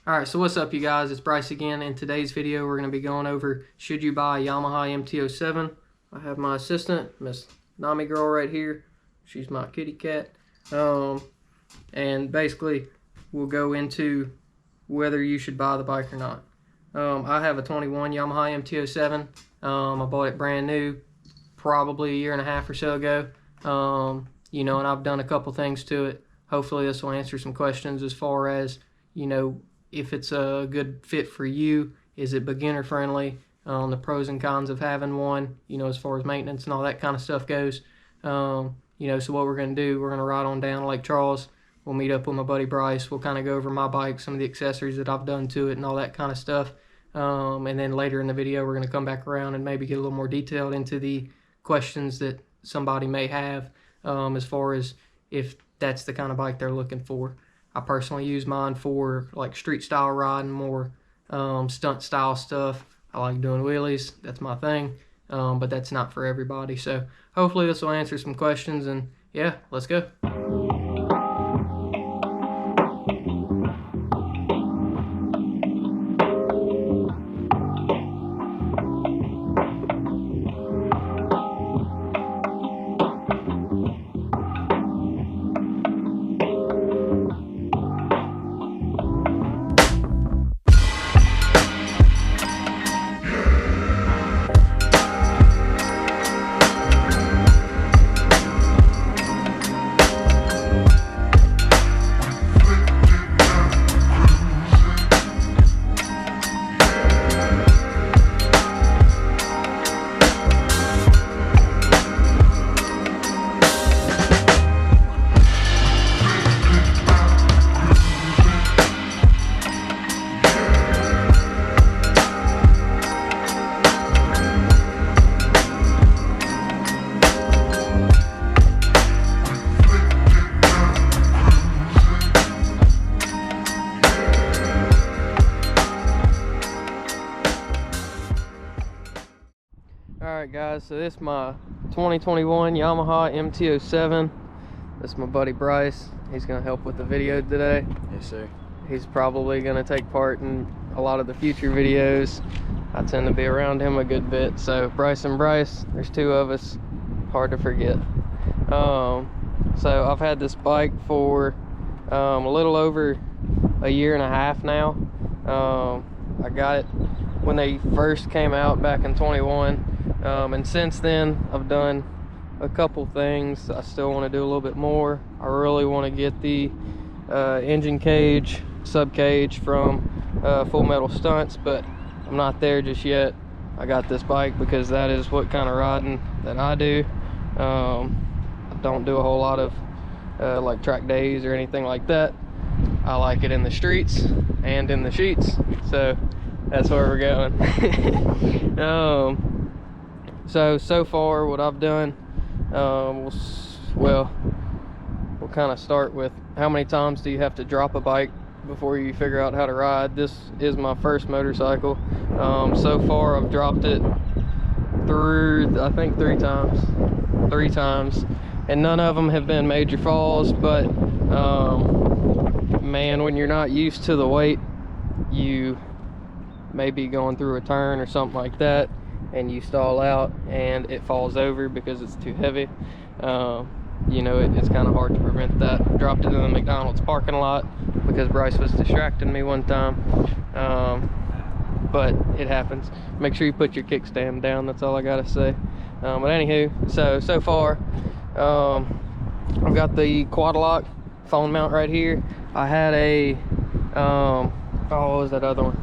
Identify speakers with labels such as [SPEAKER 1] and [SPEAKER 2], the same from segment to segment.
[SPEAKER 1] Alright, so what's up you guys, it's Bryce again. In today's video we're going to be going over should you buy a Yamaha MT07. I have my assistant, Miss Nami Girl right here. She's my kitty cat. And basically we'll go into whether you should buy the bike or not. I have a 21 Yamaha MT07. I bought it brand new probably a year and a half or so ago. You know, and I've done a couple things to it. Hopefully this will answer some questions as far as, you know, if it's a good fit for you. Is it beginner friendly? The pros and cons of having one, you know, as far as maintenance and all that kind of stuff goes. You know, so what we're going to do, we're going to ride on down to Lake Charles. We'll meet up with my buddy Bryce. We'll kind of go over my bike, some of the accessories that I've done to it and all that kind of stuff. And then later in the video, we're going to come back around and maybe get a little more detailed into the questions that somebody may have as far as if that's the kind of bike they're looking for. I personally use mine for like street style riding, more stunt style stuff. I like doing wheelies, that's my thing, but that's not for everybody. So hopefully this will answer some questions, and yeah, let's go. Alright guys, so this is my 2021 Yamaha MT07. This is my buddy Bryce. He's going to help with the video today.
[SPEAKER 2] Yes sir.
[SPEAKER 1] He's probably going to take part in a lot of the future videos. I tend to be around him a good bit. So Bryce and Bryce, there's two of us. Hard to forget. So I've had this bike for a little over a year and a half now. I got it when they first came out back in 21. And since then I've done a couple things. I still want to do a little bit more. I really want to get the engine cage, sub cage from Full Metal Stunts, but I'm not there just yet. I got this bike because that is what kind of riding that I do. I don't do a whole lot of like track days or anything like that. I like it in the streets and in the sheets, so that's where we're going. So far what I've done, we'll kind of start with how many times do you have to drop a bike before you figure out how to ride. This is my first motorcycle. So far I've dropped it through, I think three times, and none of them have been major falls, but man, when you're not used to the weight, you may be going through a turn or something like that and you stall out and it falls over because it's too heavy. You know, it's kind of hard to prevent that. Dropped it in the McDonald's parking lot because Bryce was distracting me one time, but it happens. Make sure you put your kickstand down, that's all I gotta say. But anywho, so far I've got the quad lock phone mount right here. I had a oh, what was that other one?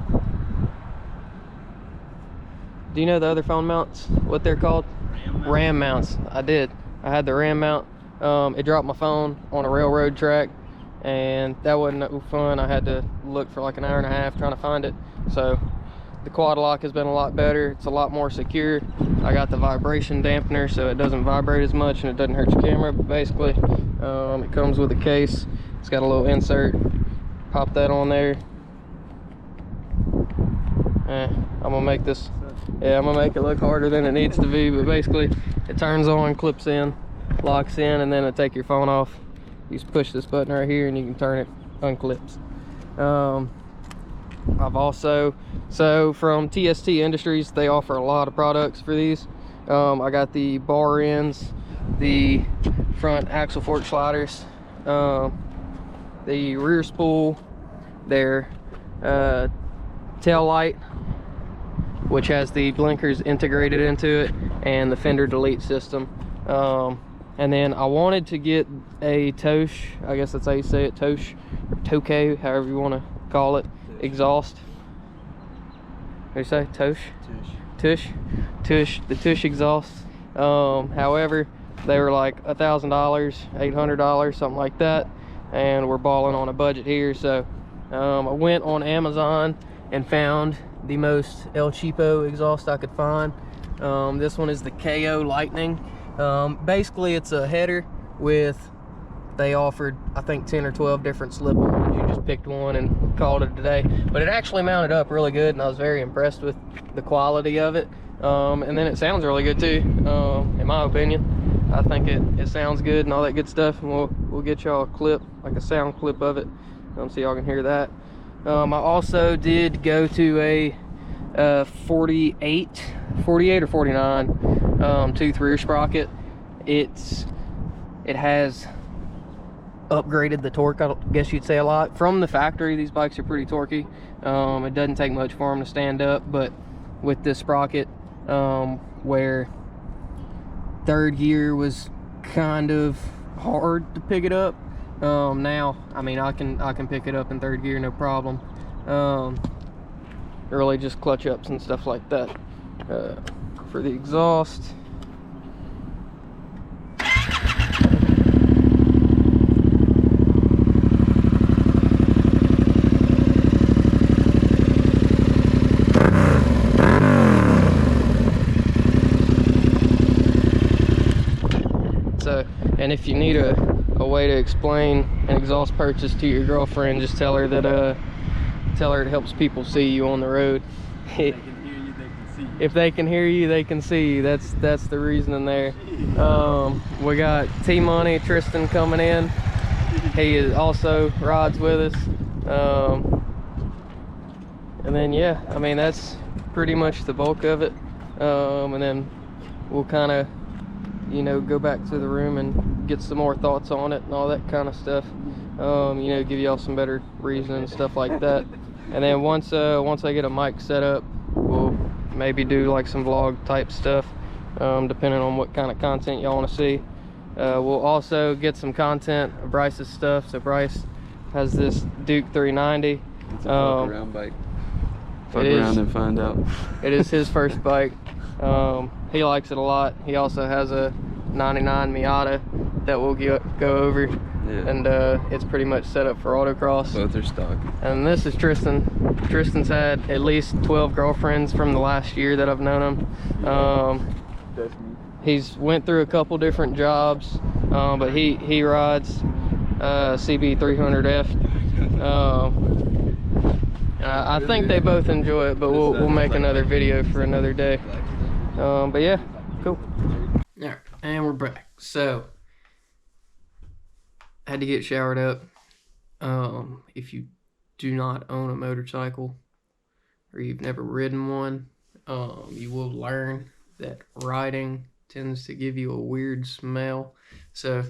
[SPEAKER 1] Do you know the other phone mounts, what they're called? Ram mounts. I did. I had the ram mount. It dropped my phone on a railroad track, and that wasn't no fun. I had to look for like an hour and a half trying to find it. So the quad lock has been a lot better. It's a lot more secure. I got the vibration dampener so it doesn't vibrate as much and it doesn't hurt your camera. But basically, it comes with a case. It's got a little insert. Pop that on there. I'm gonna make this, I'm gonna make it look harder than it needs to be, but basically it turns on, clips in, locks in, and then it'll take your phone off. You just push this button right here and you can turn it, unclips. I've also, so from TST Industries, they offer a lot of products for these. I got the bar ends, the front axle fork sliders, the rear spool, their tail light, which has the blinkers integrated into it, and the fender delete system. And then I wanted to get a Tosh, I guess that's how you say it, Tosh or Tokay, however you want to call it, exhaust. What do you say? Tosh? Tush, the Tush exhaust. However, they were like $1,000, $800, something like that, and we're balling on a budget here. So I went on Amazon and found the most El Cheapo exhaust I could find. This one is the KO Lightning. Basically it's a header with, they offered I think 10 or 12 different slip-ons. You just picked one and called it a day, but it actually mounted up really good, and I was very impressed with the quality of it. And then it sounds really good too, in my opinion. I think it sounds good and all that good stuff, and we'll get y'all a clip, like a sound clip of it, so y'all can hear that. I also did go to a 48 or 49 tooth rear sprocket. It has upgraded the torque, I guess you'd say, a lot. From the factory, these bikes are pretty torquey. It doesn't take much for them to stand up, but with this sprocket, where third gear was kind of hard to pick it up, now I mean I can pick it up in third gear no problem. Really just clutch ups and stuff like that. For the exhaust, and if you need a way to explain an exhaust purchase to your girlfriend, just tell her that it helps people see you on the road. If they can hear you, they can see you. That's the reasoning there. We got T-Money, Tristan, coming in. He is also rides with us. And then yeah, I mean that's pretty much the bulk of it. And then we'll kind of, you know, go back to the room and get some more thoughts on it and all that kind of stuff. You know, give y'all some better reasoning and stuff like that. And then once I get a mic set up, we'll maybe do like some vlog type stuff, depending on what kind of content y'all want to see. We'll also get some content of Bryce's stuff. So Bryce has this Duke 390.
[SPEAKER 2] It's a fuck around bike. Fuck around and find out.
[SPEAKER 1] It is his first bike. He likes it a lot. He also has a 99 Miata that we'll go over. Yeah. And it's pretty much set up for autocross.
[SPEAKER 2] Both are stock.
[SPEAKER 1] And this is Tristan. Tristan's had at least 12 girlfriends from the last year that I've known him.
[SPEAKER 2] That's me.
[SPEAKER 1] He's went through a couple different jobs, but he rides CB 300F. I think they both enjoy it, but we'll make another video for another day. But yeah, cool. All right, and we're back. So had to get showered up. If you do not own a motorcycle or you've never ridden one, you will learn that riding tends to give you a weird smell. So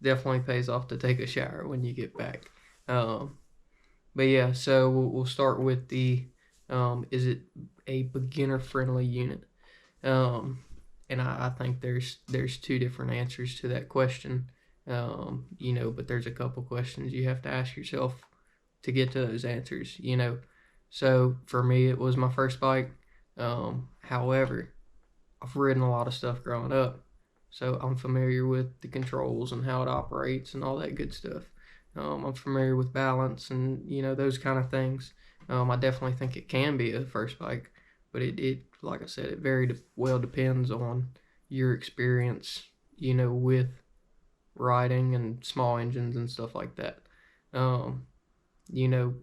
[SPEAKER 1] definitely pays off to take a shower when you get back. But yeah, so we'll start with the is it a beginner friendly unit? And I think there's two different answers to that question. You know, but there's a couple questions you have to ask yourself to get to those answers, you know. So for me, it was my first bike. However, I've ridden a lot of stuff growing up, so I'm familiar with the controls and how it operates and all that good stuff. I'm familiar with balance and, you know, those kind of things. I definitely think it can be a first bike, but it like I said, it very well depends on your experience, you know, with riding and small engines and stuff like that. You know,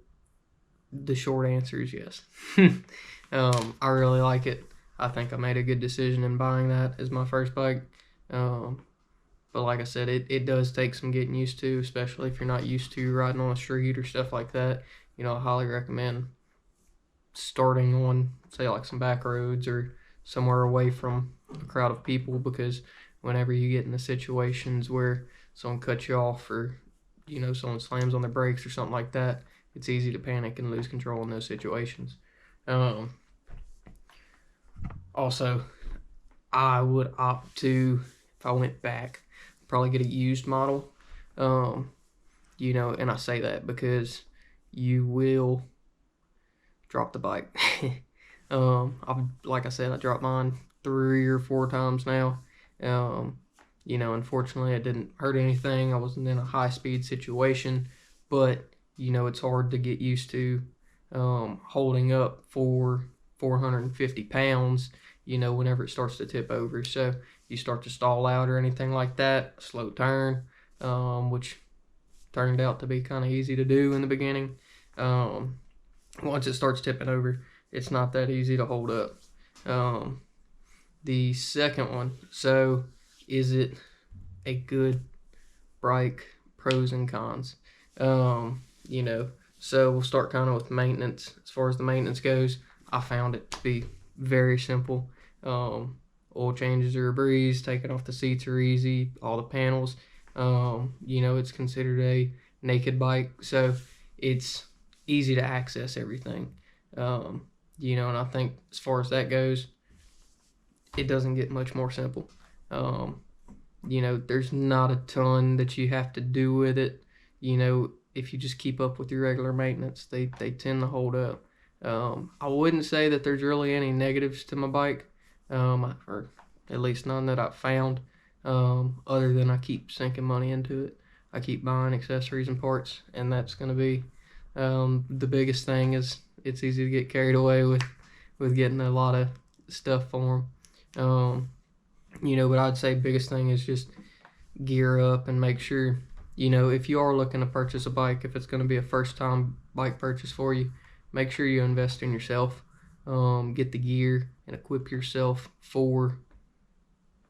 [SPEAKER 1] the short answer is yes. I really like it. I think I made a good decision in buying that as my first bike. But like I said, it does take some getting used to, especially if you're not used to riding on a street or stuff like that. You know, I highly recommend starting on, say, like some back roads or somewhere away from a crowd of people, because whenever you get into situations where someone cuts you off, or someone slams on their brakes or something like that, it's easy to panic and lose control in those situations. Also, I would opt to, if I went back, probably get a used model. And I say that because you will drop the bike. Like I said, I dropped mine 3 or 4 times now. Unfortunately, it didn't hurt anything. I wasn't in a high-speed situation, but it's hard to get used to holding up for 450 pounds, whenever it starts to tip over. So you start to stall out or anything like that, a slow turn, which turned out to be kind of easy to do in the beginning. Once it starts tipping over, it's not that easy to hold up. The second one, so is it a good bike? Pros and cons. So we'll start kind of with maintenance. As far as the maintenance goes, I found it to be very simple. Oil changes are a breeze, taking off the seats are easy, all the panels. It's considered a naked bike, so it's easy to access everything. And I think as far as that goes, it doesn't get much more simple. There's not a ton that you have to do with it. If you just keep up with your regular maintenance, they tend to hold up. I wouldn't say that there's really any negatives to my bike, or at least none that I've found, other than I keep sinking money into it. I keep buying accessories and parts, and that's going to be the biggest thing. Is it's easy to get carried away with getting a lot of stuff for them. But I'd say biggest thing is just gear up and make sure, if you are looking to purchase a bike, if it's going to be a first time bike purchase for you, make sure you invest in yourself. Get the gear and equip yourself for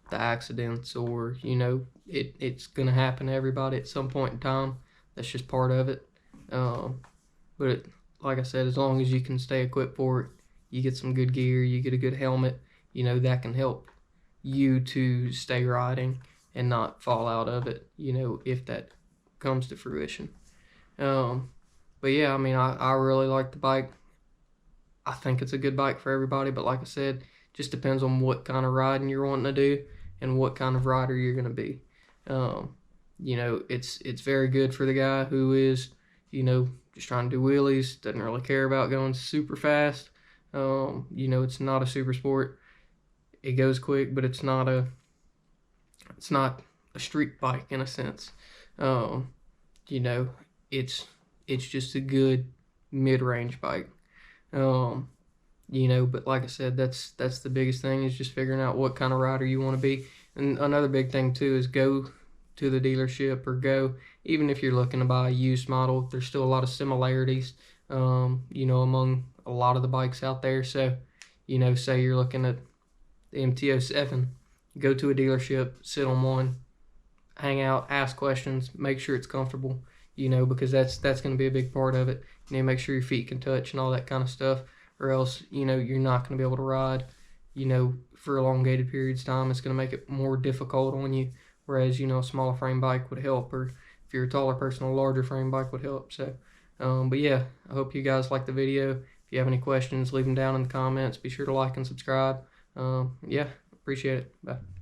[SPEAKER 1] the accidents, or it's going to happen to everybody at some point in time. That's just part of it. But like I said, as long as you can stay equipped for it, you get some good gear, you get a good helmet, that can help you to stay riding and not fall out of it, if that comes to fruition. But yeah, I really like the bike. I think it's a good bike for everybody, but like I said, just depends on what kind of riding you're wanting to do and what kind of rider you're going to be. It's very good for the guy who is, just trying to do wheelies, doesn't really care about going super fast. It's not a super sport. It goes quick, but it's not a street bike in a sense. It's just a good mid-range bike. But like I said, that's the biggest thing, is just figuring out what kind of rider you want to be. And another big thing too is go to the dealership, or even if you're looking to buy a used model, there's still a lot of similarities, among a lot of the bikes out there. So, say you're looking at the MT07, go to a dealership, sit on one, hang out, ask questions, make sure it's comfortable, because that's going to be a big part of it. Make sure your feet can touch and all that kind of stuff, or else, you're not going to be able to ride, for elongated periods of time. It's going to make it more difficult on you, whereas, a smaller frame bike would help, or if you're a taller person, a larger frame bike would help. So, but yeah, I hope you guys like the video. If you have any questions, leave them down in the comments. Be sure to like and subscribe. Yeah, appreciate it. Bye.